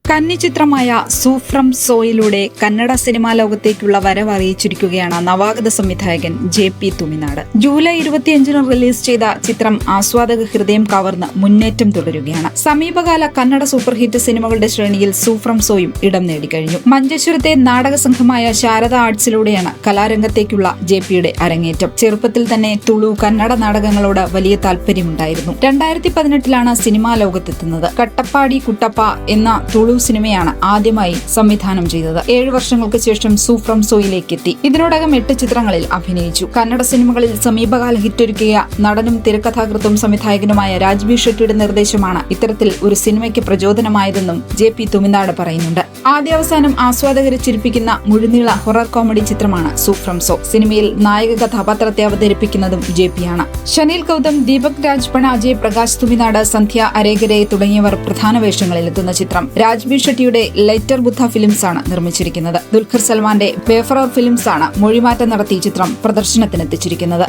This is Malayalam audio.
കന്നി ചിത്രമായ സൂ ഫ്രം സോയിലൂടെ കന്നഡ സിനിമാ ലോകത്തേക്കുള്ള വരവ് അറിയിച്ചിരിക്കുകയാണ് നവാഗത സംവിധായകൻ JP തുമിനാട്. ജൂലൈ 25 റിലീസ് ചെയ്ത ചിത്രം ആസ്വാദക ഹൃദയം കവർന്ന് മുന്നേറ്റം തുടരുകയാണ്. സമീപകാല കന്നഡ സൂപ്പർ ഹിറ്റ് സിനിമകളുടെ ശ്രേണിയിൽ സൂ ഫ്രം സോയും ഇടം നേടിക്കഴിഞ്ഞു. മഞ്ചേശ്വരത്തെ നാടക സംഘമായ ശാരദ ആർട്സിലൂടെയാണ് കലാരംഗത്തേക്കുള്ള JPയുടെ അരങ്ങേറ്റം. ചെറുപ്പത്തിൽ തന്നെ തുളു കന്നഡ നാടകങ്ങളോട് വലിയ താല്പര്യമുണ്ടായിരുന്നു. 2018 സിനിമാ ലോകത്തെത്തുന്നത്. കട്ടപ്പാടി കുട്ടപ്പ എന്ന തുളു സിനിമയാണ് ആദ്യമായി സംവിധാനം ചെയ്തത്. 7 വർഷങ്ങൾക്ക് ശേഷം സൂ ഫ്രം സോയിലേക്ക് എത്തി. ഇതിനോടകം 8 ചിത്രങ്ങളിൽ അഭിനയിച്ചു. കന്നഡ സിനിമകളിൽ സമീപകാല ഹിറ്റൊരുക്കിയ നടനും തിരക്കഥാകൃത്തും സംവിധായകനുമായ രാജ്ബീർ ഷെട്ടിയുടെ നിർദ്ദേശമാണ് ഇത്തരത്തിൽ ഒരു സിനിമയ്ക്ക് പ്രചോദനമായതെന്നും JP തുമിനാട് പറയുന്നുണ്ട്. ആദ്യാവസാനം ആസ്വാദകരെ ചിരിപ്പിക്കുന്ന മുഴുനീള ഹൊറർ കോമഡി ചിത്രമാണ് സൂ ഫ്രം സോ. സിനിമയിൽ നായക കഥാപാത്രത്തെ അവതരിപ്പിക്കുന്നതും JP ആണ്. ഷനീൽ ഗൗതം, ദീപക് രാജ്പണ, അജയ് പ്രകാശ് തുമിനാട്, സന്ധ്യ അരേഗരെ തുടങ്ങിയവർ പ്രധാന വേഷങ്ങളിലെത്തുന്ന ചിത്രം രാജ്ബീർ ഷെട്ടിയുടെ ലൈറ്റർ ബുദ്ധ ഫിലിംസ് ആണ് നിർമ്മിച്ചിരിക്കുന്നത്. ദുൽഖർ സൽമാന്റെ വേഫറർ ഫിലിംസ് ആണ് മൊഴിമാറ്റം നടത്തി ചിത്രം പ്രദർശനത്തിനെത്തിച്ചിരിക്കുന്നത്.